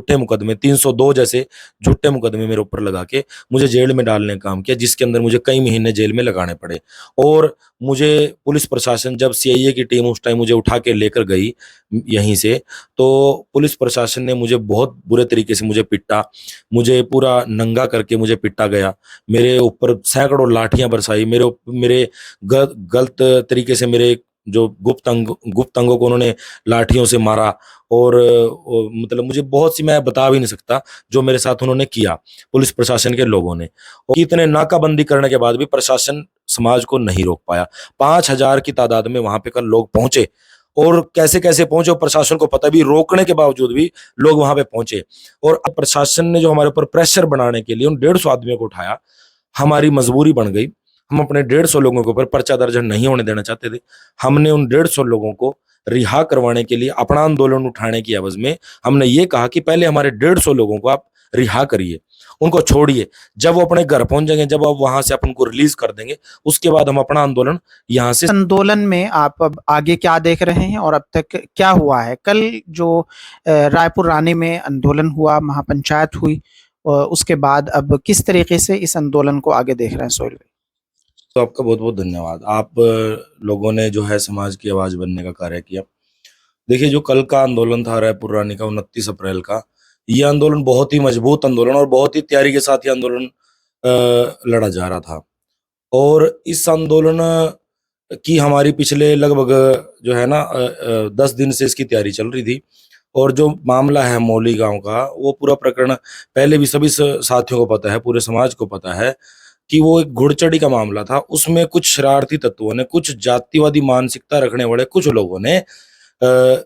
झूठे मुकदमे 302 जैसे झूठे मुकदमे मेरे ऊपर लगा के मुझे जेल में डालने का काम किया, जिसके अंदर मुझे कई महीने जेल में लगाने पड़े। और मुझे पुलिस प्रशासन, जब सीआईए की टीम उस टाइम मुझे उठा के लेकर गई यहीं से, तो पुलिस प्रशासन ने मुझे बहुत बुरे तरीके से मुझे पीटा, मुझे पूरा नंगा करके मुझे पीटा गया, मेरे ऊपर सैकड़ों लाठियां बरसाई, मेरे गलत तरीके से मेरे जो गुप्त अंगों को उन्होंने लाठियों से मारा। और मतलब मुझे बहुत सी, मैं बता भी नहीं सकता जो मेरे साथ उन्होंने किया पुलिस प्रशासन के लोगों ने। और इतने नाकाबंदी करने के बाद भी प्रशासन समाज को नहीं रोक पाया। 5,000 की तादाद में वहां पे कल लोग पहुंचे, और कैसे कैसे पहुंचे प्रशासन को पता भी, रोकने के बावजूद भी लोग वहां पे पहुंचे। और अब प्रशासन ने जो हमारे ऊपर प्रेशर बनाने के लिए उन 150 आदमियों को उठाया, हमारी मजबूरी बन गई। हम अपने 150 लोगों के ऊपर पर्चा दर्ज नहीं होने देना चाहते थे। हमने उन 150 लोगों को रिहा करवाने के लिए अपना आंदोलन उठाने की एवज में हमने ये कहा कि पहले हमारे 150 लोगों को आप रिहा करिए, उनको छोड़िए। जब वो अपने घर पहुंच जाएंगे, जब आप वहां से अपन को रिलीज कर देंगे, उसके बाद हम अपना आंदोलन यहाँ से। आंदोलन में आप अब आगे क्या देख रहे हैं और अब तक क्या हुआ है? कल जो रायपुर रानी में आंदोलन हुआ, महापंचायत हुई, उसके बाद अब किस तरीके से इस आंदोलन को आगे देख रहे हैं सोहेल भाई? तो आपका बहुत बहुत धन्यवाद। आप लोगों ने जो है समाज की आवाज बनने का कार्य किया। देखिए, जो कल का आंदोलन था रायपुर रानी का 29 अप्रैल का, ये आंदोलन बहुत ही मजबूत आंदोलन और बहुत ही तैयारी के साथ ये आंदोलन लड़ा जा रहा था। और इस आंदोलन की हमारी पिछले लगभग जो है ना 10 दिन से इसकी तैयारी चल रही थी। और जो मामला है मौली गांव का, वो पूरा प्रकरण पहले भी सभी साथियों को पता है, पूरे समाज को पता है कि वो एक घुड़चढ़ी का मामला था। उसमें कुछ शरारती तत्वों ने, कुछ जातिवादी मानसिकता रखने वाले कुछ लोगों ने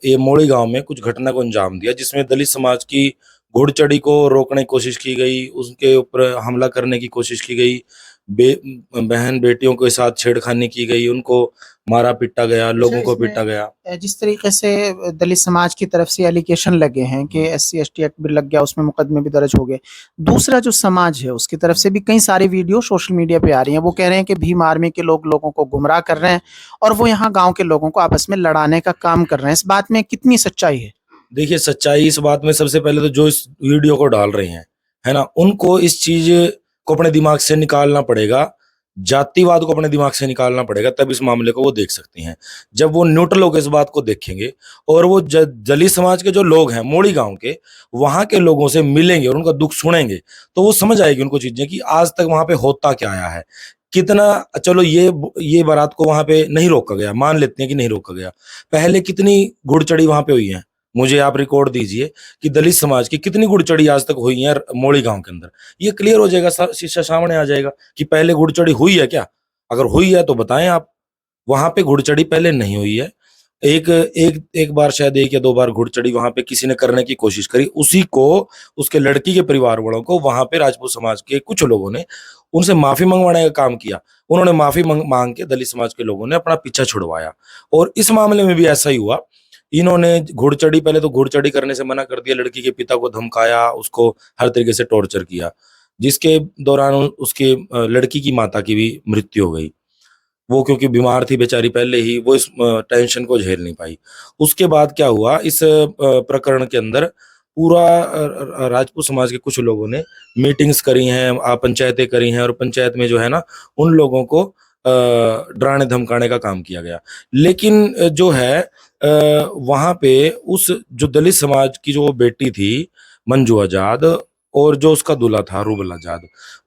ये मौली गांव में कुछ घटना को अंजाम दिया, जिसमें दलित समाज की घुड़चढ़ी को रोकने की कोशिश की गई, उसके ऊपर हमला करने की कोशिश की गई, बहन बेटियों के साथ छेड़खानी की गई, उनको मारा पीटा गया, लोगों को पीटा गया। जिस तरीके से दलित समाज की तरफ से एलिगेशन लगे हैं कि SC/ST एक्ट भी लग गया, उसमें मुकदमे भी दर्ज हो गए, दूसरा जो समाज है उसकी तरफ से भी कई सारी वीडियो सोशल मीडिया पे आ रही हैं। वो कह रहे हैं कि भीम आर्मी के लोगों को गुमराह कर रहे हैं और वो यहाँ गांव के लोगों को आपस में लड़ाने का काम कर रहे हैं। इस बात में कितनी सच्चाई है? देखिए, सच्चाई इस बात में सबसे पहले तो जो इस वीडियो को डाल रहे हैं, है ना, उनको इस चीज को अपने दिमाग से निकालना पड़ेगा, जातिवाद को अपने दिमाग से निकालना पड़ेगा, तब इस मामले को वो देख सकते हैं। जब वो न्यूट्रल होकर इस बात को देखेंगे और वो दलित समाज के जो लोग हैं मौली गांव के, वहां के लोगों से मिलेंगे और उनका दुख सुनेंगे, तो वो समझ आएगी उनको चीजें कि आज तक वहां पे होता क्या आया है, कितना। चलो, ये बारात को वहां पे नहीं रोका गया, मान लेते हैं कि नहीं रोका गया, पहले कितनी घुड़चढ़ी वहां पे हुई है, मुझे आप रिकॉर्ड दीजिए कि दलित समाज की कितनी घुड़चढ़ी आज तक हुई है मौली गांव के अंदर। ये क्लियर हो जाएगा, शीशा सामने आ जाएगा कि पहले घुड़चढ़ी हुई है क्या। अगर हुई है तो बताएं आप। वहां पे घुड़चढ़ी पहले नहीं हुई है। एक बार, शायद 1 या 2 बार घुड़चढ़ी वहां पे किसी ने करने की कोशिश करी, उसी को, उसके लड़की के परिवार वालों को वहां पे राजपूत समाज के कुछ लोगों ने उनसे माफी मंगवाने का काम किया। उन्होंने माफी मांग के दलित समाज के लोगों ने अपना पीछा छुड़वाया। और इस मामले में भी ऐसा ही हुआ। इन्होंने घुड़चढ़ी, पहले तो घुड़चढ़ी करने से मना कर दिया, लड़की के पिता को धमकाया, उसको हर तरीके से टॉर्चर किया, जिसके दौरान उसके लड़की की माता की भी मृत्यु हो गई। वो क्योंकि बीमार थी बेचारी पहले ही, वो इस टेंशन को झेल नहीं पाई। उसके बाद क्या हुआ, इस प्रकरण के अंदर पूरा राजपूत समाज के कुछ लोगों ने मीटिंग्स करी हैं, पंचायतें करी हैं, और पंचायत में जो है ना उन लोगों को डराने धमकाने का काम किया गया। लेकिन जो है वहां पे उस जो दलित समाज की जो बेटी थी मंजू आजाद, और जो उसका दूल्हा था रूबल आजाद,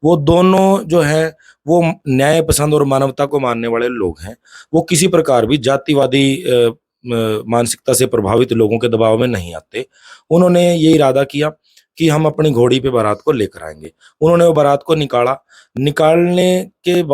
वो दोनों जो है वो न्याय पसंद और मानवता को मानने वाले लोग हैं। वो किसी प्रकार भी जातिवादी मानसिकता से प्रभावित लोगों के दबाव में नहीं आते। उन्होंने ये इरादा किया कि हम अपनी घोड़ी पे बारात को लेकर आएंगे। उन्होंने वो बारात को निकालने के जब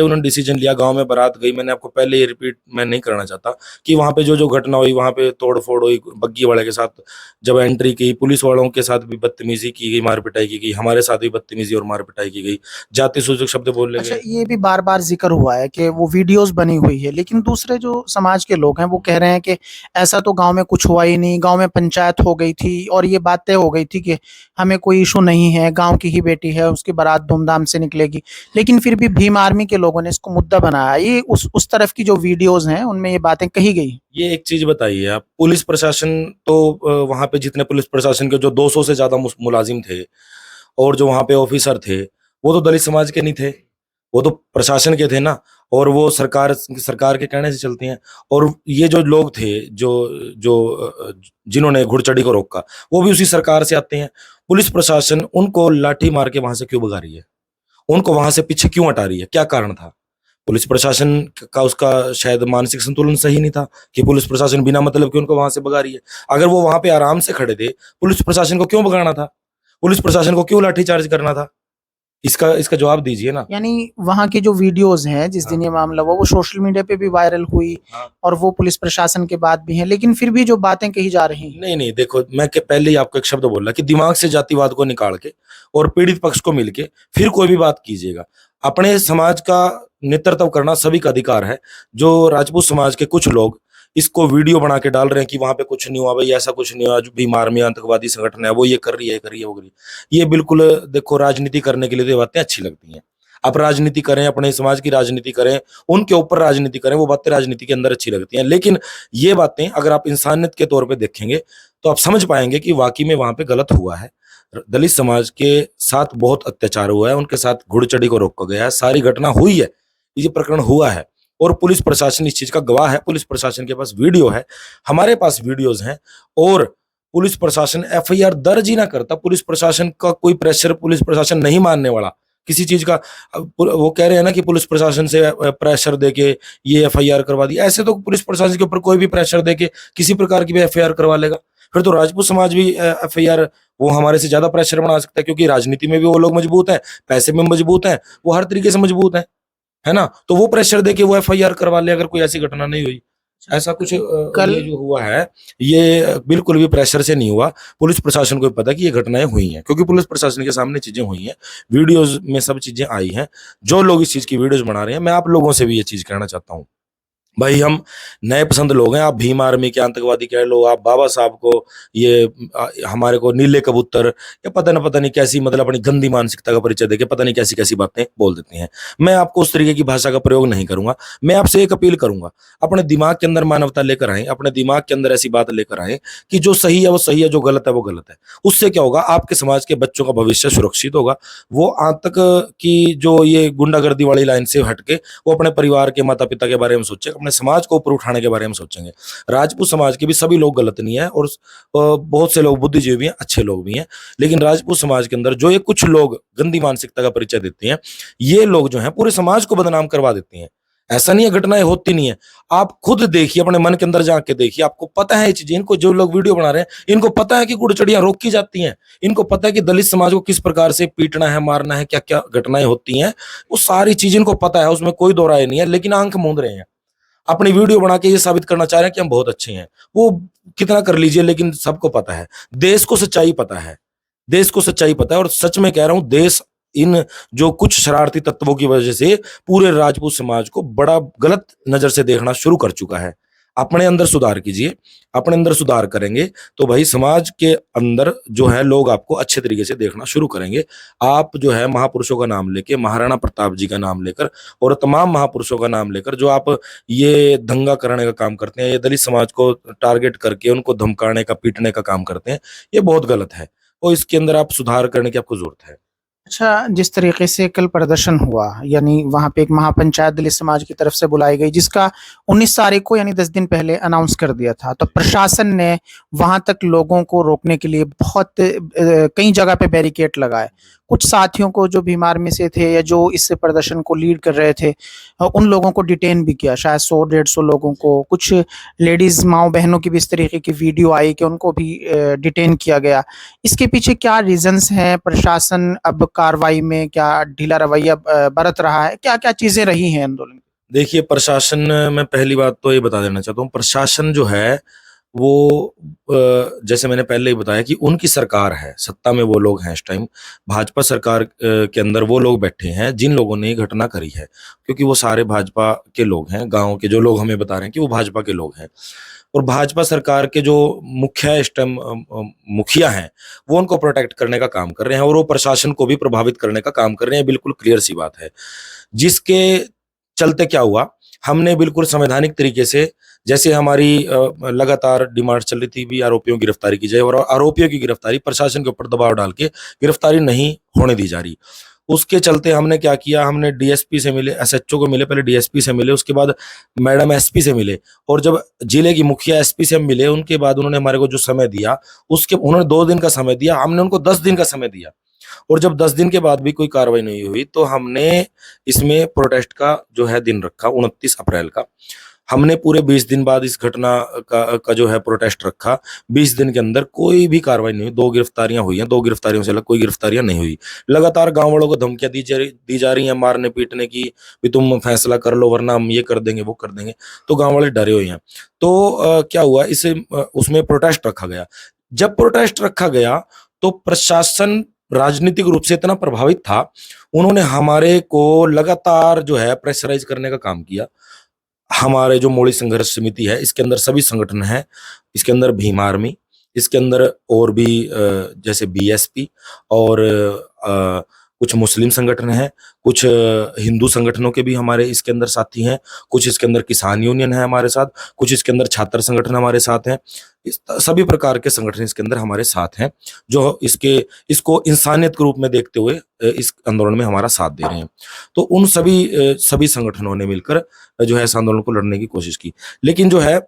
उन्होंने डिसीजन लिया, गांव में बारात गई। मैंने आपको पहले ये रिपीट मैं नहीं करना चाहता कि वहां पे जो घटना हुई, वहां पे तोड़ फोड़ हुई, बग्गी वाले के साथ जब एंट्री की, पुलिस वालों के साथ भी बदतमीजी की गई, मार पिटाई की गई, हमारे साथ भी बदतमीजी और मार पिटाई की गई, जाति सूचक शब्द बोले गए। अच्छा, ये भी बार बार जिक्र हुआ है कि वो वीडियोस बनी हुई है, लेकिन दूसरे जो समाज के लोग हैं वो कह रहे हैं कि ऐसा तो गांव में कुछ हुआ ही नहीं, गांव में पंचायत हो गई थी और ये बातें हो गई थी ठीक है हमें कोई इशू नहीं है, गांव की ही बेटी है, उसकी बारात धूमधाम से निकलेगी, लेकिन फिर भी भीम आर्मी के लोगों ने इसको मुद्दा बनाया। ये उस तरफ की जो वीडियोस हैं उनमें ये बातें कही गई। ये एक चीज बताइए आप, पुलिस प्रशासन तो वहां पे जितने पुलिस प्रशासन के जो 200 से ज्यादा मुलाजिम थे और जो वहां पे ऑफिसर थे, वो तो दलित समाज के नहीं थे, वो तो प्रशासन के थे ना। और वो सरकार के कहने से चलती हैं। और ये जो लोग थे जो जो जिन्होंने घुड़चढ़ी को रोका, वो भी उसी सरकार से आते हैं। पुलिस प्रशासन उनको लाठी मार के वहां से क्यों भगा रही है, उनको वहां से पीछे क्यों हटा रही है, क्या कारण था? पुलिस प्रशासन का उसका शायद मानसिक संतुलन सही नहीं था कि पुलिस प्रशासन बिना मतलब के उनको वहां से भगा रही है। अगर वो वहां पे आराम से खड़े थे, पुलिस प्रशासन को क्यों भगाना था, पुलिस प्रशासन को क्यों लाठीचार्ज करना था? इसका इसका जवाब दीजिए ना। यानी वहां की जो वीडियोस हैं जिस दिन ये मामला हुआ वो सोशल मीडिया पे भी वायरल हुई हाँ। और वो पुलिस प्रशासन के बाद भी हैं, लेकिन फिर भी जो बातें कही जा रही हैं। नहीं नहीं, देखो मैं पहले ही आपको एक शब्द बोला कि दिमाग से जातिवाद को निकाल के और पीड़ित पक्ष को मिलके फिर कोई भी बात कीजिएगा। अपने समाज का नेतृत्व करना सभी का अधिकार है। जो राजपूत समाज के कुछ लोग इसको वीडियो बना के डाल रहे हैं कि वहां पे कुछ नहीं हुआ, भाई ऐसा कुछ नहीं हुआ, जो भीम आर्मी आतंकवादी संगठन है वो ये कर रही है, ये कर रही है, वो कर रही है, ये बिल्कुल देखो राजनीति करने के लिए तो ये बातें अच्छी लगती हैं। आप राजनीति करें, अपने समाज की राजनीति करें, उनके ऊपर राजनीति करें, वो बातें राजनीति के अंदर अच्छी लगती हैं। लेकिन ये बातें अगर आप इंसानियत के तौर पे देखेंगे तो आप समझ पाएंगे कि वाकई में वहां पे गलत हुआ है। दलित समाज के साथ बहुत अत्याचार हुआ है, उनके साथ घुड़चढ़ी को रोका गया है, सारी घटना हुई है, ये प्रकरण हुआ है और पुलिस प्रशासन इस चीज का गवाह है। पुलिस प्रशासन के पास वीडियो है, हमारे पास वीडियोज हैं। और पुलिस प्रशासन एफआईआर दर्ज ही ना करता, पुलिस प्रशासन का कोई प्रेशर पुलिस प्रशासन नहीं मानने वाला किसी चीज का। वो कह रहे हैं ना कि पुलिस प्रशासन से प्रेशर देके ये एफआईआर करवा दी, ऐसे तो पुलिस प्रशासन के ऊपर कोई भी प्रेशर देके किसी प्रकार की भी एफआईआर करवा लेगा। फिर तो राजपूत समाज भी एफआईआर वो हमारे से ज्यादा प्रेशर बना सकता है, क्योंकि राजनीति में भी वो लोग मजबूत हैं, पैसे में मजबूत हैं, वो हर तरीके से मजबूत है ना। तो वो प्रेशर देके वो एफआईआर करवा ले अगर कोई ऐसी घटना नहीं हुई। ऐसा कुछ कल ये जो हुआ है ये बिल्कुल भी प्रेशर से नहीं हुआ। पुलिस प्रशासन को भी पता कि ये घटनाएं हुई हैं, क्योंकि पुलिस प्रशासन के सामने चीजें हुई हैं, वीडियोज में सब चीजें आई हैं। जो लोग इस चीज की वीडियोज बना रहे हैं, मैं आप लोगों से भी ये चीज कहना चाहता हूँ, भाई हम नए पसंद लोग हैं। आप भीम आर्मी के आतंकवादी कह लो, आप बाबा साहब को ये हमारे को नीले कबूतर या पता नहीं कैसी मतलब अपनी गंदी मानसिकता का परिचय देके पता नहीं कैसी कैसी बातें बोल देती हैं। मैं आपको उस तरीके की भाषा का प्रयोग नहीं करूंगा। मैं आपसे एक अपील करूंगा, अपने दिमाग के अंदर मानवता लेकर आए, अपने दिमाग के अंदर ऐसी बात लेकर आए कि जो सही है वो सही है, जो गलत है वो गलत है। उससे क्या होगा, आपके समाज के बच्चों का भविष्य सुरक्षित होगा। वो आतंक की जो ये गुंडागर्दी वाली लाइन से हटके वो अपने परिवार के माता पिता के बारे में सोचे, अपने समाज को ऊपर उठाने के बारे में सोचेंगे। राजपूत समाज के भी सभी लोग गलत नहीं है और बहुत से लोग बुद्धिजीवी भी हैं, अच्छे लोग भी हैं। लेकिन राजपूत समाज के अंदर जो ये कुछ लोग गंदी मानसिकता का परिचय देते हैं, ये लोग जो हैं पूरे समाज को बदनाम करवा देते हैं। ऐसा नहीं है घटनाएं होती नहीं है, आप खुद देखिए, अपने मन के अंदर जाके देखिए, आपको पता है ये चीजें। इनको जो लोग वीडियो बना रहे हैं, इनको पता है कि घुड़चढ़ियां रोकी जाती हैं, इनको पता है कि दलित समाज को किस प्रकार से पीटना है, मारना है, क्या क्या घटनाएं होती हैं, वो सारी चीज इनको पता है, उसमें कोई दो राय नहीं है। लेकिन आंख मूंद रहे हैं, अपनी वीडियो बना के ये साबित करना चाह रहे हैं कि हम बहुत अच्छे हैं। वो कितना कर लीजिए, लेकिन सबको पता है, देश को सच्चाई पता है, देश को सच्चाई पता है। और सच में कह रहा हूं, देश इन जो कुछ शरारती तत्वों की वजह से पूरे राजपूत समाज को बड़ा गलत नजर से देखना शुरू कर चुका है। अपने अंदर सुधार कीजिए, अपने अंदर सुधार करेंगे तो भाई समाज के अंदर जो है लोग आपको अच्छे तरीके से देखना शुरू करेंगे। आप जो है महापुरुषों का नाम लेके, महाराणा प्रताप जी का नाम लेकर और तमाम महापुरुषों का नाम लेकर जो आप ये दंगा कराने का काम करते हैं, ये दलित समाज को टारगेट करके उनको धमकाने का, पीटने का काम करते हैं, ये बहुत गलत है और इसके अंदर आप सुधार करने की आपको जरूरत है। अच्छा, जिस तरीके से कल प्रदर्शन हुआ, यानी वहां पे एक महापंचायत दलित समाज की तरफ से बुलाई गई, जिसका 19 तारीख को यानी 10 दिन पहले अनाउंस कर दिया था, तो प्रशासन ने वहां तक लोगों को रोकने के लिए बहुत कई जगह पे बैरिकेड लगाए। कुछ साथियों को जो भीम आर्मी से थे या जो इस प्रदर्शन को लीड कर रहे थे, उन लोगों को डिटेन भी किया, शायद 100-150 लोगों को। कुछ लेडीज माओ बहनों की भी इस तरीके की वीडियो आई कि उनको भी डिटेन किया गया। इसके पीछे क्या रीजंस हैं? प्रशासन अब कार्रवाई में क्या ढीला रवैया बरत रहा है? क्या क्या चीजें रही हैं आंदोलन? देखिए प्रशासन, मैं पहली बात तो ये बता देना चाहता हूँ, प्रशासन जो है वो जैसे मैंने पहले ही बताया कि उनकी सरकार है, सत्ता में वो लोग हैं इस टाइम। भाजपा सरकार के अंदर वो लोग बैठे हैं जिन लोगों ने ये घटना करी है, क्योंकि वो सारे भाजपा के लोग हैं। गांव के जो लोग हमें बता रहे हैं कि वो भाजपा के लोग हैं। और भाजपा सरकार के जो मुखिया हैं वो उनको प्रोटेक्ट करने का काम कर रहे हैं और वो प्रशासन को भी प्रभावित करने का काम कर रहे हैं, बिल्कुल क्लियर सी बात है। जिसके चलते क्या हुआ, हमने बिल्कुल संवैधानिक तरीके से, जैसे हमारी लगातार डिमांड चल रही थी भी आरोपियों की गिरफ्तारी की जाए, और आरोपियों की गिरफ्तारी प्रशासन के ऊपर दबाव डाल के गिरफ्तारी नहीं होने दी जा रही। उसके चलते हमने क्या किया, हमने डीएसपी से मिले, एसएचओ को मिले, पहले डीएसपी से मिले, उसके बाद मैडम एसपी से मिले, और जब जिले की मुखिया एसपी से हम मिले, उनके बाद उन्होंने हमारे को जो समय दिया, उसके उन्होंने 2 दिन का समय दिया, हमने उनको 10 दिन का समय दिया। और जब 10 दिन के बाद भी कोई कार्रवाई नहीं हुई तो हमने इसमें प्रोटेस्ट का जो है दिन रखा 29 अप्रैल का। हमने पूरे 20 दिन बाद इस घटना का जो है प्रोटेस्ट रखा। 20 दिन के अंदर कोई भी कार्रवाई नहीं हुई। 2 गिरफ्तारियां हुई हैं, 2 गिरफ्तारियों से अलग कोई गिरफ्तारियां नहीं हुई। लगातार गांव वालों को धमकियां दी जा रही हैं, मारने पीटने की, भी तुम फैसला कर लो वरना हम ये कर देंगे वो कर देंगे। तो गांव वाले डरे हुए हैं। तो क्या हुआ, उसमें प्रोटेस्ट रखा गया। जब प्रोटेस्ट रखा गया तो प्रशासन राजनीतिक रूप से इतना प्रभावित था, उन्होंने हमारे को लगातार जो है प्रेशराइज करने का काम किया। हमारे जो मोड़ी संघर्ष समिति है, इसके अंदर सभी संगठन हैं, इसके अंदर भीम आर्मी, इसके अंदर और भी जैसे बीएसपी और कुछ मुस्लिम संगठन हैं, कुछ हिंदू संगठनों के भी हमारे इसके अंदर साथी हैं, कुछ इसके अंदर किसान यूनियन है हमारे साथ, कुछ इसके अंदर छात्र संगठन हमारे साथ हैं। सभी प्रकार के संगठन इसके अंदर हमारे साथ हैं, जो इसको इंसानियत के रूप में देखते हुए इस आंदोलन में हमारा साथ दे रहे हैं। तो उन सभी संगठनों ने मिलकर जो है इस आंदोलन को लड़ने की कोशिश की। लेकिन जो है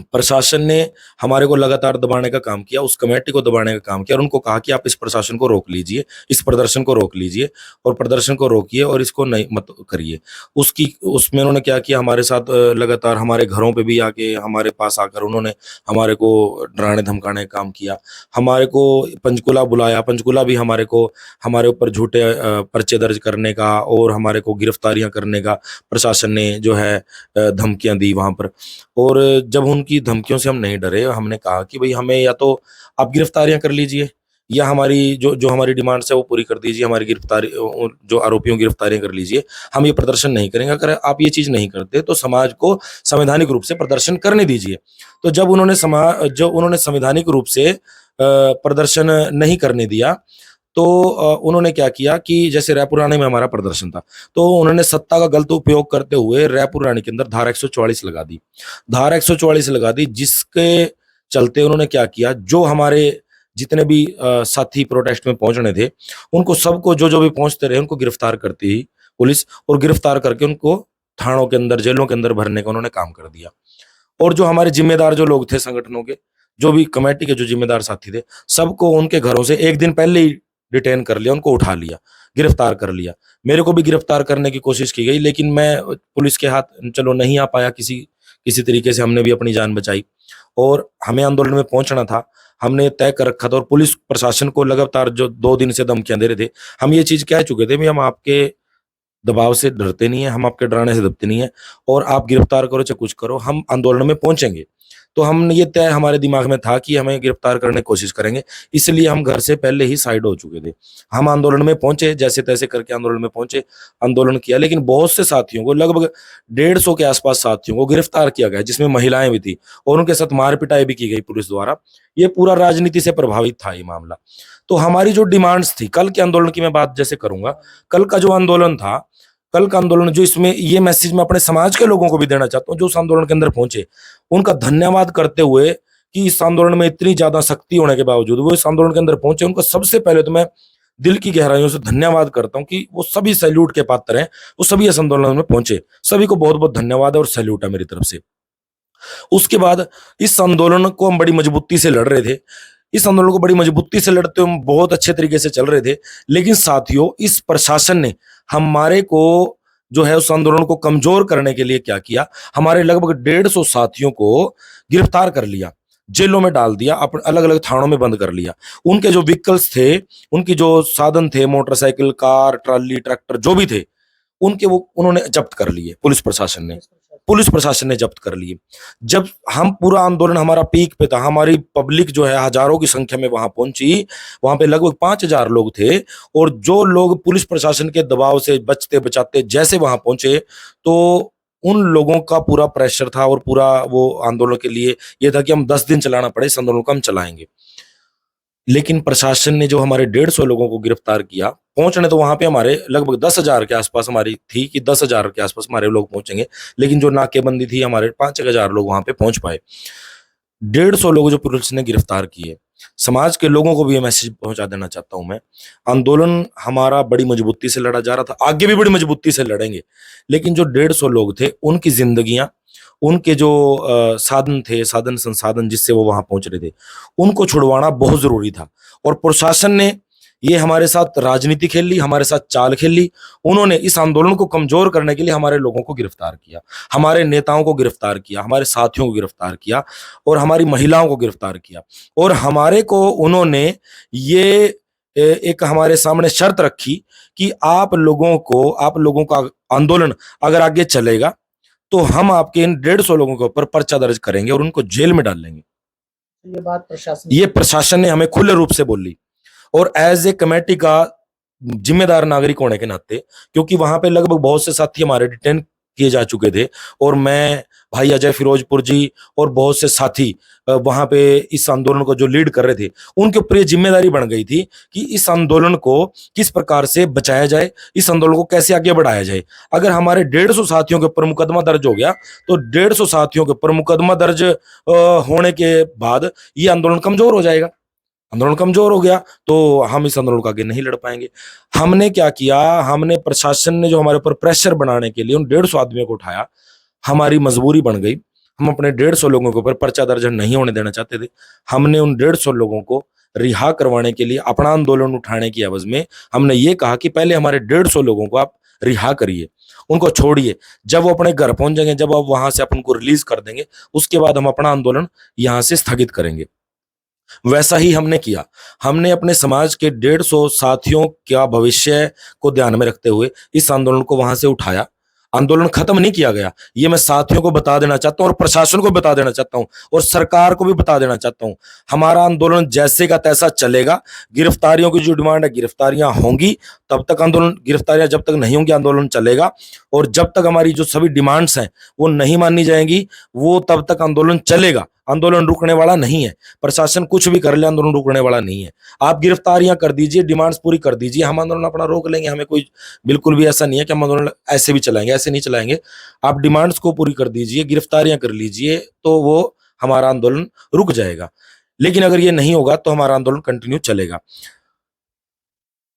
प्रशासन ने हमारे को लगातार दबाने का काम किया, उस कमेटी को दबाने का काम किया और उनको कहा कि आप इस प्रशासन को रोक लीजिए, इस प्रदर्शन को रोक लीजिए और प्रदर्शन को रोकिए और इसको नहीं मत करिए। उसमें उन्होंने क्या किया, हमारे साथ लगातार हमारे घरों पे भी आके हमारे पास आकर उन्होंने हमारे को डराने धमकाने का काम किया। हमारे को पंचकुला बुलाया, पंचकुला भी हमारे ऊपर झूठे पर्चे दर्ज करने का और हमारे को गिरफ्तारियां करने का प्रशासन ने जो है धमकियां दी वहां पर। और जब उनकी धमकियों से हम नहीं डरे, हमने कहा कि भाई हमें या तो आप गिरफ्तारियां कर लीजिए या हमारी जो हमारी डिमांड्स है वो पूरी कर दीजिए, हमारी गिरफ्तारी जो आरोपियों की गिरफ्तारियां कर लीजिए, हम ये प्रदर्शन नहीं करेंगे। अगर आप ये चीज नहीं करते तो समाज को संवैधानिक रूप से प्रदर्शन करने दीजिए। तो जब उन्होंने संवैधानिक रूप से प्रदर्शन नहीं करने दिया तो उन्होंने क्या किया कि जैसे रायपुर रानी में हमारा प्रदर्शन था, तो उन्होंने सत्ता का गलत उपयोग करते हुए रायपुर रानी के अंदर धारा 144 लगा दी। धारा 144 लगा दी, जिसके चलते उन्होंने क्या किया, जो हमारे जितने भी साथी प्रोटेस्ट में पहुंचने थे, उनको सबको जो भी पहुंचते रहे उनको गिरफ्तार करती ही पुलिस, और गिरफ्तार करके उनको थानों के अंदर, जेलों के अंदर भरने का उन्होंने काम कर दिया। और जो हमारे जिम्मेदार जो लोग थे संगठनों के, जो भी कमेटी के जो जिम्मेदार साथी थे, सबको उनके घरों से एक दिन पहले ही डिटेन कर लिया, उनको उठा लिया, गिरफ्तार कर लिया। मेरे को भी गिरफ्तार करने की कोशिश की गई, लेकिन मैं पुलिस के हाथ चलो नहीं आ पाया, किसी तरीके से हमने भी अपनी जान बचाई और हमें आंदोलन में पहुंचना था। हमने तय कर रखा था और पुलिस प्रशासन को लगातार जो 2 दिन से धमकियां दे रहे थे, हम ये चीज कह चुके थे भी हम आपके दबाव से डरते नहीं है, हम आपके डराने से दबते नहीं है, और आप गिरफ्तार करो चाहे कुछ करो, हम आंदोलन में पहुंचेंगे। तो हमने ये तय हमारे दिमाग में था कि हमें गिरफ्तार करने की कोशिश करेंगे, इसलिए हम घर से पहले ही साइड हो चुके थे। हम आंदोलन में पहुंचे, जैसे तैसे करके आंदोलन में पहुंचे, आंदोलन किया, लेकिन बहुत से साथियों को, लगभग 150 के आसपास साथियों को गिरफ्तार किया गया, जिसमें महिलाएं भी थी और उनके साथ मार पिटाई भी की गई पुलिस द्वारा। ये पूरा राजनीति से प्रभावित था ये मामला। तो हमारी जो डिमांड्स थी, कल के आंदोलन की मैं बात जैसे करूंगा, कल का जो आंदोलन था, कल का आंदोलन जो, इसमें ये मैसेज मैं अपने समाज के लोगों को भी देना चाहता हूँ जो उस आंदोलन के अंदर पहुंचे, उनका धन्यवाद करते हुए कि इस आंदोलन में इतनी ज्यादा शक्ति होने के बावजूद वो इस आंदोलन के अंदर पहुंचे। उनको सबसे पहले तो मैं दिल की गहराइयों से धन्यवाद करता हूं कि वो सभी सैल्यूट के पात्र हैं, वो सभी इस आंदोलन में पहुंचे। सभी को बहुत बहुत धन्यवाद है और सैल्यूट है मेरी तरफ से। उसके बाद इस आंदोलन को हम बड़ी मजबूती से लड़ रहे थे, इस आंदोलन को बड़ी मजबूती से लड़ते हुए हम बहुत अच्छे तरीके से चल रहे थे, लेकिन साथियों इस प्रशासन ने हमारे को जो है उस आंदोलन को कमजोर करने के लिए क्या किया, हमारे लगभग 150 साथियों को गिरफ्तार कर लिया, जेलों में डाल दिया, अपने अलग अलग थानों में बंद कर लिया। उनके जो व्हीकल्स थे, उनकी जो साधन थे, मोटरसाइकिल, कार, ट्राली, ट्रैक्टर जो भी थे, उन्होंने जब्त कर लिए। पुलिस प्रशासन ने जब्त कर लिए। जब हम पूरा आंदोलन हमारा पीक पे था, हमारी पब्लिक जो है हजारों की संख्या में वहां पहुंची, वहां पे लगभग 5000 लोग थे, और जो लोग पुलिस प्रशासन के दबाव से बचते बचाते जैसे वहां पहुंचे, तो उन लोगों का पूरा प्रेशर था और पूरा वो आंदोलन के लिए ये था कि हम 10 दिन चलाना पड़े, इस आंदोलन को हम चलाएंगे। लेकिन प्रशासन ने जो हमारे 150 लोगों को गिरफ्तार किया, पहुंचने तो वहां पे हमारे लगभग 10,000 के आसपास हमारी थी कि 10,000 के आसपास हमारे लोग पहुंचेंगे, लेकिन जो नाकेबंदी थी हमारे 5,000 लोग वहां पे पहुंच पाए। 150 लोग जो पुलिस ने गिरफ्तार किए। समाज के लोगों को भी ये मैसेज पहुंचा देना चाहता हूं मैं, आंदोलन हमारा बड़ी मजबूती से लड़ा जा रहा था, आगे भी बड़ी मजबूती से लड़ेंगे, लेकिन जो 150 लोग थे उनकी जिंदगियां, उनके जो साधन थे, साधन संसाधन जिससे वो वहां पहुंच रहे थे, उनको छुड़वाना बहुत जरूरी था। और प्रशासन ने ये हमारे साथ राजनीति खेल ली, हमारे साथ चाल खेल ली। उन्होंने इस आंदोलन को कमजोर करने के लिए हमारे लोगों को गिरफ्तार किया, हमारे नेताओं को गिरफ्तार किया, हमारे साथियों को गिरफ्तार किया और हमारी महिलाओं को गिरफ्तार किया। और हमारे को उन्होंने ये एक हमारे सामने शर्त रखी कि आप लोगों का आंदोलन अगर आगे चलेगा तो हम आपके इन 150 लोगों के ऊपर पर्चा दर्ज करेंगे और उनको जेल में डाल लेंगे। ये प्रशासन ने हमें खुले रूप से बोली। और एज ए कमेटी का जिम्मेदार नागरिक होने के नाते, क्योंकि वहां पे लगभग बहुत से साथी हमारे डिटेन किए जा चुके थे और मैं, भाई अजय फिरोजपुर जी और बहुत से साथी वहां पे इस आंदोलन को जो लीड कर रहे थे, उनके ऊपर ये जिम्मेदारी बन गई थी कि इस आंदोलन को किस प्रकार से बचाया जाए, इस आंदोलन को कैसे आगे बढ़ाया जाए। अगर हमारे 150 साथियों के ऊपर मुकदमा दर्ज हो गया तो 150 साथियों के ऊपर मुकदमा दर्ज होने के बाद ये आंदोलन कमजोर हो जाएगा। आंदोलन कमजोर हो गया तो हम इस आंदोलन को आगे नहीं लड़ पाएंगे। हमने क्या किया, हमने प्रशासन ने जो हमारे ऊपर प्रेशर बनाने के लिए उन 150 आदमियों को उठाया, हमारी मजबूरी बन गई। हम अपने 150 लोगों के ऊपर पर्चा दर्ज नहीं होने देना चाहते थे। हमने उन 150 लोगों को रिहा करवाने के लिए अपना आंदोलन उठाने की एवज में हमने ये कहा कि पहले हमारे 150 लोगों को आप रिहा करिए, उनको छोड़िए। जब वो अपने घर पहुंच जाएंगे, जब आप वहां से अपन को रिलीज कर देंगे, उसके बाद हम अपना आंदोलन यहां से स्थगित करेंगे। वैसा ही हमने किया। हमने अपने समाज के 150 साथियों का भविष्य को ध्यान में रखते हुए इस आंदोलन को वहां से उठाया। आंदोलन खत्म नहीं किया गया, ये मैं साथियों को बता देना चाहता हूं और प्रशासन को बता देना चाहता हूं और सरकार को भी बता देना चाहता हूं। हमारा आंदोलन जैसे का तैसा चलेगा। गिरफ्तारियों की जो डिमांड है, गिरफ्तारियां होंगी तब तक आंदोलन, गिरफ्तारियां जब तक नहीं होंगी आंदोलन चलेगा। और जब तक हमारी जो सभी डिमांड्स हैं वो नहीं मानी जाएंगी, वो तब तक आंदोलन चलेगा। आंदोलन रुकने वाला नहीं है। प्रशासन कुछ भी कर ले, आंदोलन रुकने वाला नहीं है। आप गिरफ्तारियां कर दीजिए, डिमांड्स पूरी कर दीजिए, हम आंदोलन अपना रोक लेंगे। हमें कोई बिल्कुल भी ऐसा नहीं है कि हम आंदोलन ऐसे भी चलाएंगे, ऐसे नहीं चलाएंगे। आप डिमांड्स को पूरी कर दीजिए, गिरफ्तारियां कर लीजिए, तो वो हमारा आंदोलन रुक जाएगा। लेकिन अगर ये नहीं होगा तो हमारा आंदोलन कंटिन्यू चलेगा।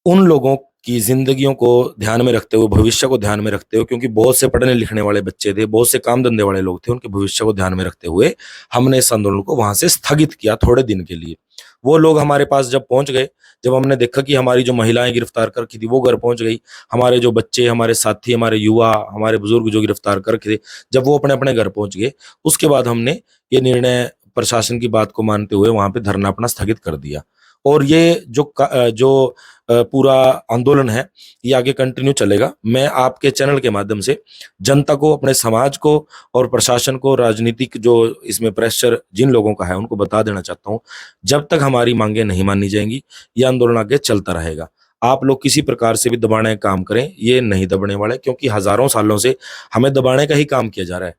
उन लोगों की जिंदगियों को ध्यान में रखते हुए, भविष्य को ध्यान में रखते हुए, क्योंकि बहुत से पढ़ने लिखने वाले बच्चे थे, बहुत से काम धंधे वाले लोग थे, उनके भविष्य को ध्यान में रखते हुए हमने इस आंदोलन को वहां से स्थगित किया थोड़े दिन के लिए। वो लोग हमारे पास जब पहुंच गए, जब हमने देखा कि हमारी जो महिलाएं गिरफ्तार कर रखी थी वो घर पहुंच गई, हमारे जो बच्चे, हमारे साथी, हमारे युवा, हमारे बुजुर्ग जो गिरफ्तार कर रखे थे, जब वो अपने अपने घर पहुंच गए, उसके बाद हमने ये निर्णय प्रशासन की बात को मानते हुए वहां पे धरना अपना स्थगित कर दिया। और ये जो पूरा आंदोलन है ये आगे कंटिन्यू चलेगा। मैं आपके चैनल के माध्यम से जनता को, अपने समाज को और प्रशासन को, राजनीतिक जो इसमें प्रेशर जिन लोगों का है उनको बता देना चाहता हूं, जब तक हमारी मांगे नहीं मानी जाएंगी ये आंदोलन आगे चलता रहेगा। आप लोग किसी प्रकार से भी दबाने का काम करें, ये नहीं दबने वाले, क्योंकि हजारों सालों से हमें दबाने का ही काम किया जा रहा है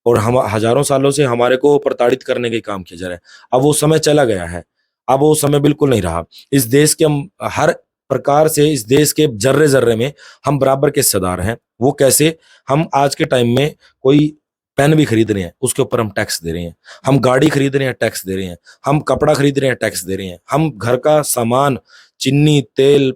और हम हजारों सालों से हमारे को प्रताड़ित करने का ही काम किया जा रहा है। अब वो समय चला गया है, अब वो समय बिल्कुल नहीं रहा। इस देश के हम हर प्रकार से, इस देश के जर्रे जर्रे में हम बराबर के हिस्सेदार हैं। वो कैसे? हम आज के टाइम में कोई पेन भी खरीद रहे हैं उसके ऊपर हम टैक्स दे रहे हैं, हम गाड़ी खरीद रहे हैं टैक्स दे रहे हैं, हम कपड़ा खरीद रहे हैं टैक्स दे रहे हैं, हम घर का सामान, चीनी, तेल,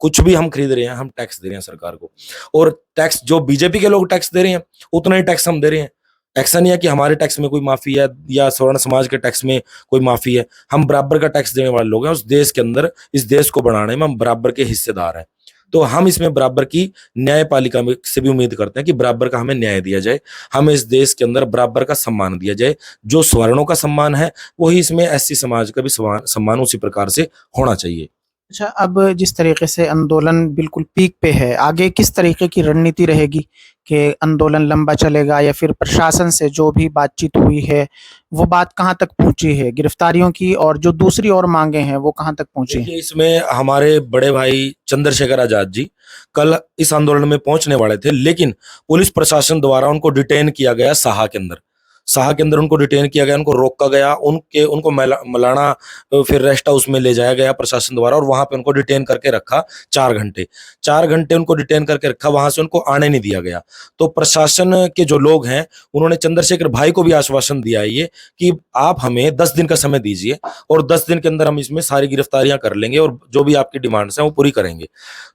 कुछ भी हम खरीद रहे हैं हम टैक्स दे रहे हैं सरकार को। और टैक्स जो बीजेपी के लोग टैक्स दे रहे हैं उतना ही टैक्स हम दे रहे हैं। ऐसा नहीं है कि हमारे टैक्स में कोई माफी है या स्वर्ण समाज के टैक्स में कोई माफी है। हम बराबर का टैक्स देने वाले लोग हैं। उस देश के अंदर, इस देश को बनाने में हम बराबर के हिस्सेदार हैं। तो हम इसमें बराबर की न्यायपालिका में से भी उम्मीद करते हैं कि बराबर का हमें न्याय दिया जाए, हमें इस देश के अंदर बराबर का सम्मान दिया जाए। जो स्वर्णों का सम्मान है वही इसमें एससी समाज का भी सम्मान उसी प्रकार से होना चाहिए। अच्छा, अब जिस तरीके से आंदोलन बिल्कुल पीक पे है, आगे किस तरीके की रणनीति रहेगी? कि आंदोलन लंबा चलेगा, या फिर प्रशासन से जो भी बातचीत हुई है वो बात कहाँ तक पहुंची है गिरफ्तारियों की, और जो दूसरी और मांगे हैं वो कहाँ तक पहुंची हैं? देखिए, इसमें हमारे बड़े भाई चंद्रशेखर आजाद जी कल इस आंदोलन में पहुंचने वाले थे, लेकिन पुलिस प्रशासन द्वारा उनको डिटेन किया गया साहा के अंदर। साहा के अंदर उनको डिटेन किया गया, उनको रोका गया, उनको मलाना फिर रेस्ट हाउस में ले जाया गया प्रशासन द्वारा, और वहां पे उनको डिटेन करके रखा 4 घंटे। 4 घंटे उनको डिटेन करके रखा, वहां से उनको आने नहीं दिया गया। तो प्रशासन के जो लोग हैं उन्होंने चंद्रशेखर भाई को भी आश्वासन दिया है ये कि आप हमें 10 दिन का समय दीजिए, और 10 दिन के अंदर हम इसमें सारी गिरफ्तारियां कर लेंगे और जो भी आपकी डिमांड्स हैं वो पूरी करेंगे।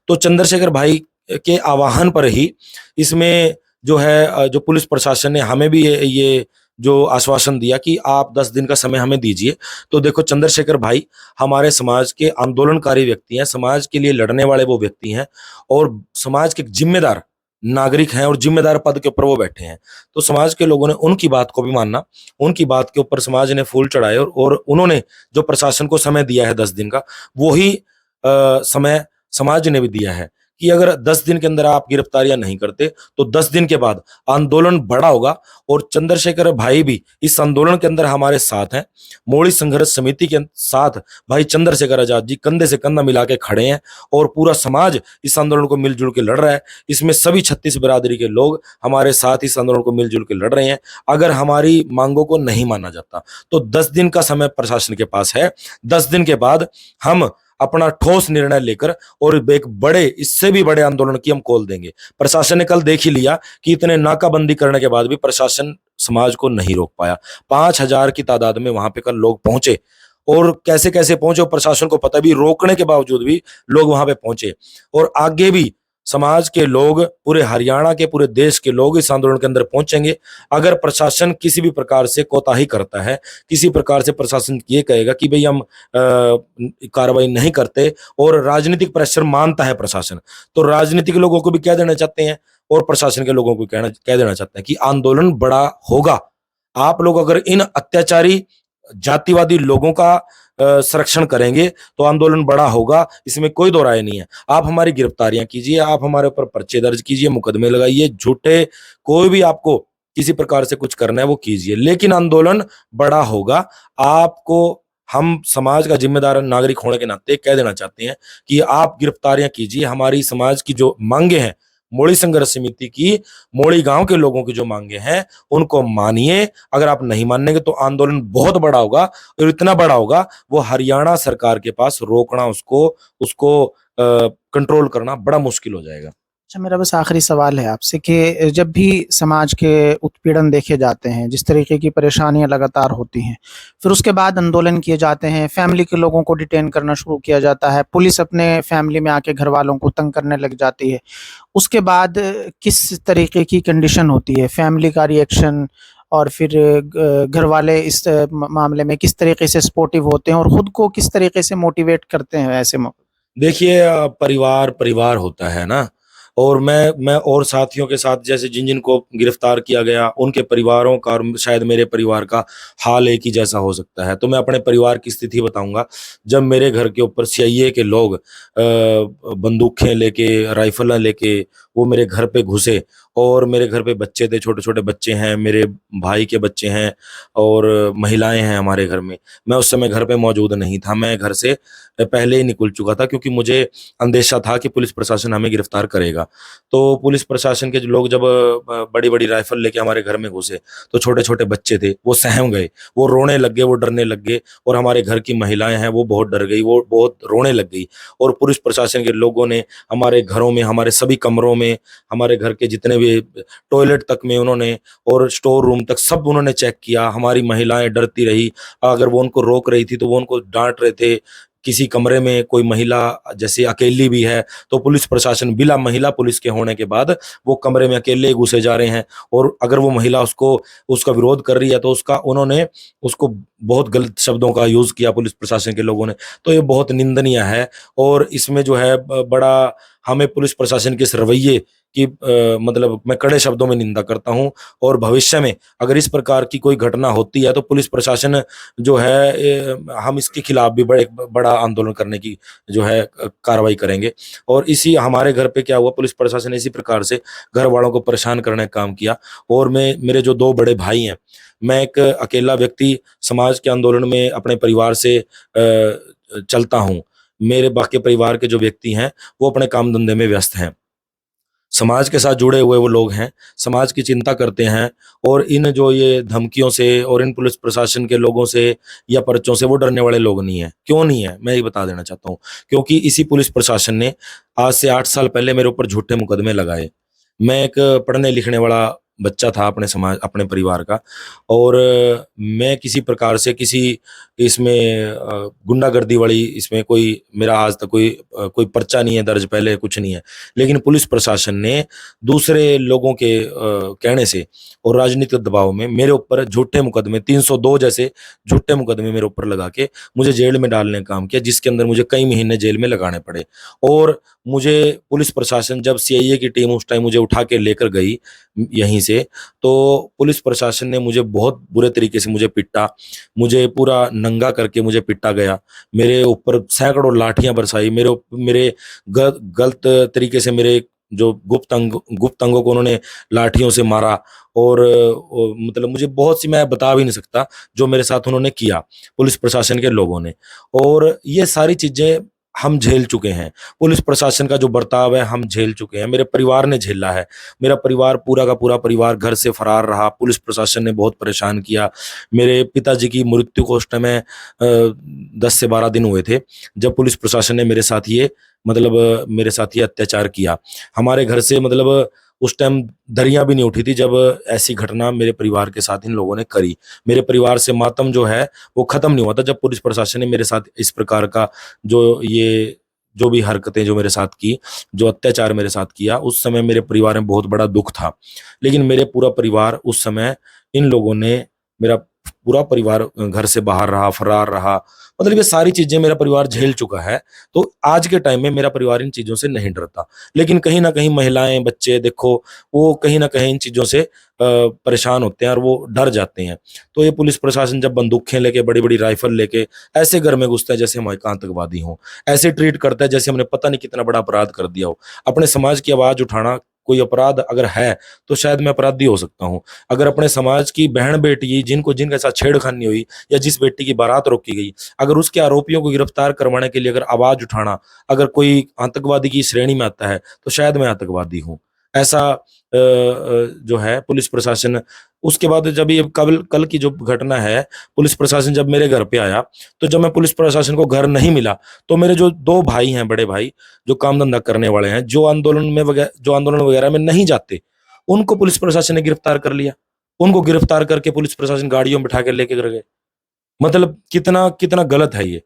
तो चंद्रशेखर भाई के आह्वान पर ही इसमें जो है जो पुलिस प्रशासन ने हमें भी ये जो आश्वासन दिया कि आप 10 दिन का समय हमें दीजिए। तो देखो, चंद्रशेखर भाई हमारे समाज के आंदोलनकारी व्यक्ति हैं, समाज के लिए लड़ने वाले वो व्यक्ति हैं, और समाज के जिम्मेदार नागरिक हैं, और जिम्मेदार पद के ऊपर वो बैठे हैं। तो समाज के लोगों ने उनकी बात को भी मानना, उनकी बात के ऊपर समाज ने फूल चढ़ाए, और उन्होंने जो प्रशासन को समय दिया है 10 दिन का, वही समय समाज ने भी दिया है कि अगर 10 दिन के अंदर आप गिरफ्तारियां नहीं करते तो 10 दिन के बाद आंदोलन बड़ा होगा। और चंद्रशेखर भाई भी इस आंदोलन के अंदर हमारे साथ हैं। मोड़ी संघर्ष समिति के साथ भाई चंद्रशेखर आजाद जी कंधे से कंधा मिला के खड़े हैं, और पूरा समाज इस आंदोलन को मिलजुल के लड़ रहा है। इसमें सभी 36 बिरादरी के लोग हमारे साथ इस आंदोलन को मिलजुल के लड़ रहे हैं। अगर हमारी मांगों को नहीं माना जाता तो 10 दिन का समय प्रशासन के पास है। 10 दिन के बाद हम अपना ठोस निर्णय लेकर और एक बड़े, इससे भी बड़े आंदोलन की हम कॉल देंगे। प्रशासन ने कल देख ही लिया कि इतने नाकाबंदी करने के बाद भी प्रशासन समाज को नहीं रोक पाया। 5,000 की तादाद में वहां पे कल लोग पहुंचे, और कैसे कैसे पहुंचे प्रशासन को पता भी, रोकने के बावजूद भी लोग वहां पे पहुंचे। और आगे भी समाज के लोग, पूरे हरियाणा के, पूरे देश के लोग इस आंदोलन के अंदर पहुंचेंगे। अगर प्रशासन किसी भी प्रकार से कोताही करता है, किसी प्रकार से प्रशासन ये कहेगा कि भाई हम कार्रवाई नहीं करते, और राजनीतिक प्रेशर मानता है प्रशासन, तो राजनीतिक लोगों को भी कह देना चाहते हैं, और प्रशासन के लोगों को कह देना चाहते हैं कि आंदोलन बड़ा होगा। आप लोग अगर इन अत्याचारी जातिवादी लोगों का संरक्षण करेंगे तो आंदोलन बड़ा होगा, इसमें कोई दो राय नहीं है। आप हमारी गिरफ्तारियां कीजिए, आप हमारे ऊपर पर्चे दर्ज कीजिए, मुकदमे लगाइए, झूठे कोई भी आपको किसी प्रकार से कुछ करना है वो कीजिए, लेकिन आंदोलन बड़ा होगा। आपको हम समाज का जिम्मेदार नागरिक होने के नाते कह देना चाहते हैं कि आप गिरफ्तारियां कीजिए। हमारी समाज की जो मांगे हैं, मोड़ी संघर्ष समिति की, मोड़ी गांव के लोगों की जो मांगे हैं, उनको मानिए। अगर आप नहीं मानेंगे तो आंदोलन बहुत बड़ा होगा, और इतना बड़ा होगा वो हरियाणा सरकार के पास रोकना, उसको कंट्रोल करना बड़ा मुश्किल हो जाएगा। अच्छा, मेरा बस आखिरी सवाल है आपसे कि जब भी समाज के उत्पीड़न देखे जाते हैं, जिस तरीके की परेशानियां लगातार होती हैं, फिर उसके बाद आंदोलन किए जाते हैं, फैमिली के लोगों को डिटेन करना शुरू किया जाता है, पुलिस अपने फैमिली में आके घर वालों को तंग करने लग जाती है, उसके बाद किस तरीके की कंडीशन होती है, फैमिली का रिएक्शन, और फिर घर वाले इस मामले में किस तरीके से सपोर्टिव होते हैं, और खुद को किस तरीके से मोटिवेट करते हैं ऐसे देखिए, परिवार परिवार होता है ना, और मैं और साथियों के साथ, जैसे जिन जिन को गिरफ्तार किया गया, उनके परिवारों का और शायद मेरे परिवार का हाल एक ही जैसा हो सकता है। तो मैं अपने परिवार की स्थिति बताऊंगा। जब मेरे घर के ऊपर सीआईए के लोग बंदूकें लेके, राइफलें लेके वो मेरे घर पे घुसे, और मेरे घर पे बच्चे थे, छोटे छोटे बच्चे हैं, मेरे भाई के बच्चे हैं, और महिलाएं हैं हमारे घर में। मैं उस समय घर पे मौजूद नहीं था, मैं घर से पहले ही निकल चुका था, क्योंकि मुझे अंदेशा था कि पुलिस प्रशासन हमें गिरफ्तार करेगा। तो पुलिस प्रशासन के जो लोग जब बड़ी बड़ी राइफल लेके हमारे घर में घुसे, तो छोटे छोटे बच्चे थे, वो सहम गए, वो रोने लग गए, वो डरने लग गए, और हमारे घर की महिलाएं हैं वो बहुत डर गई, वो बहुत रोने लग गई। और पुलिस प्रशासन के लोगों ने हमारे घरों में, हमारे सभी कमरों में, हमारे घर के जितने भी टॉयलेट तक में उन्होंने, और स्टोर रूम तक सब उन्होंने चेक किया। हमारी महिलाएं डरती रही, अगर वो उनको रोक रही थी तो वो उनको डांट रहे थे। किसी कमरे में कोई महिला जैसे अकेली भी है, तो पुलिस प्रशासन बिना महिला पुलिस के होने के बाद वो कमरे में अकेले घुसे जा रहे हैं, और अगर वो महिला उसका विरोध कर रही है तो उन्होंने उसको बहुत गलत शब्दों का यूज किया पुलिस प्रशासन के लोगों ने। तो ये बहुत निंदनीय है, और इसमें जो है बड़ा हमें पुलिस प्रशासन के इस रवैये कि मतलब मैं कड़े शब्दों में निंदा करता हूं। और भविष्य में अगर इस प्रकार की कोई घटना होती है तो पुलिस प्रशासन जो है हम इसके खिलाफ भी बड़ा आंदोलन करने की जो है कार्रवाई करेंगे। और इसी हमारे घर पे क्या हुआ, पुलिस प्रशासन ने इसी प्रकार से घर वालों को परेशान करने का काम किया। और मेरे जो दो बड़े भाई हैं, मैं एक अकेला व्यक्ति समाज के आंदोलन में अपने परिवार से चलता हूं। मेरे बाकी परिवार के जो व्यक्ति हैं वो अपने काम धंधे में व्यस्त हैं, समाज के साथ जुड़े हुए वो लोग हैं, समाज की चिंता करते हैं। और इन जो ये धमकियों से और इन पुलिस प्रशासन के लोगों से या पर्चों से वो डरने वाले लोग नहीं है। क्यों नहीं है, मैं ये बता देना चाहता हूँ। क्योंकि इसी पुलिस प्रशासन ने आज से 8 साल पहले मेरे ऊपर झूठे मुकदमे लगाए। मैं एक पढ़ने लिखने वाला बच्चा था अपने परिवार का, और मैं किसी प्रकार से किसी इसमें गुंडागर्दी वाली इसमें कोई मेरा आज तक कोई पर्चा नहीं है दर्ज, पहले कुछ नहीं है। लेकिन पुलिस प्रशासन ने दूसरे लोगों के कहने से और राजनीतिक दबाव में मेरे ऊपर झूठे मुकदमे 302 जैसे झूठे मुकदमे मेरे ऊपर लगा के मुझे जेल में डालने का काम किया, जिसके अंदर मुझे कई महीने जेल में लगाने पड़े। और मुझे पुलिस प्रशासन जब सीआईए की टीम उस टाइम मुझे उठा के लेकर गई यहीं से, तो पुलिस प्रशासन ने मुझे बहुत बुरे तरीके से मुझे पिटा, मुझे पूरा नंगा करके मुझे पिटा गया। मेरे ऊपर सैकड़ों लाठियां बरसाई, मेरे गलत तरीके से मेरे जो गुप्त अंगों को उन्होंने लाठियों से मारा। और मतलब मुझे बहुत सी, मैं बता भी नहीं सकता जो मेरे साथ उन्होंने किया पुलिस प्रशासन के लोगों ने। और ये सारी चीजें हम झेल चुके हैं, पुलिस प्रशासन का जो बर्ताव है हम झेल चुके हैं, मेरे परिवार ने झेला है। मेरा परिवार पूरा का पूरा परिवार घर से फरार रहा, पुलिस प्रशासन ने बहुत परेशान किया। मेरे पिताजी की मृत्यु को उस समय 10 से 12 दिन हुए थे जब पुलिस प्रशासन ने मेरे साथ ये अत्याचार किया। हमारे घर से मतलब उस टाइम दरियां भी नहीं उठी थी जब ऐसी घटना मेरे परिवार के साथ इन लोगों ने करी। मेरे परिवार से मातम जो है वो खत्म नहीं हुआ था जब पुलिस प्रशासन ने मेरे साथ इस प्रकार का जो भी हरकतें जो मेरे साथ की, जो अत्याचार मेरे साथ किया, उस समय मेरे परिवार में बहुत बड़ा दुख था। लेकिन मेरे पूरा परिवार उस समय इन लोगों ने, मेरा पूरा परिवार घर से बाहर रहा, फरार रहा। मतलब ये सारी चीजें मेरा परिवार झेल चुका है। तो आज के टाइम में मेरा परिवार इन चीजों से नहीं डरता। लेकिन कहीं ना कहीं महिलाएं, बच्चे देखो, वो कहीं ना कहीं इन चीजों से परेशान होते हैं और वो डर जाते हैं। तो ये पुलिस प्रशासन जब बंदूकें लेके, बड़ी बड़ी राइफल लेके ऐसे घर में घुसता है जैसे हम एक आतंकवादी हों, ऐसे ट्रीट करता है जैसे हमने पता नहीं कितना बड़ा अपराध कर दिया हो। अपने समाज की आवाज उठाना कोई अपराध अगर है तो शायद मैं अपराधी हो सकता हूं। अगर अपने समाज की बहन बेटी जिनके साथ छेड़खानी हुई या जिस बेटी की बारात रोकी गई, अगर उसके आरोपियों को गिरफ्तार करवाने के लिए अगर आवाज उठाना अगर कोई आतंकवादी की श्रेणी में आता है तो शायद मैं आतंकवादी हूं। ऐसा जो है पुलिस प्रशासन, उसके बाद जब ये कल की जो घटना है, पुलिस प्रशासन जब मेरे घर पे आया, तो जब मैं पुलिस प्रशासन को घर नहीं मिला तो मेरे जो 2 भाई हैं, बड़े भाई जो काम धंधा करने वाले हैं, जो आंदोलन वगैरह में नहीं जाते, उनको पुलिस प्रशासन ने गिरफ्तार कर लिया। उनको गिरफ्तार करके पुलिस प्रशासन गाड़ियों में बिठा कर लेके गए। मतलब कितना कितना गलत है ये।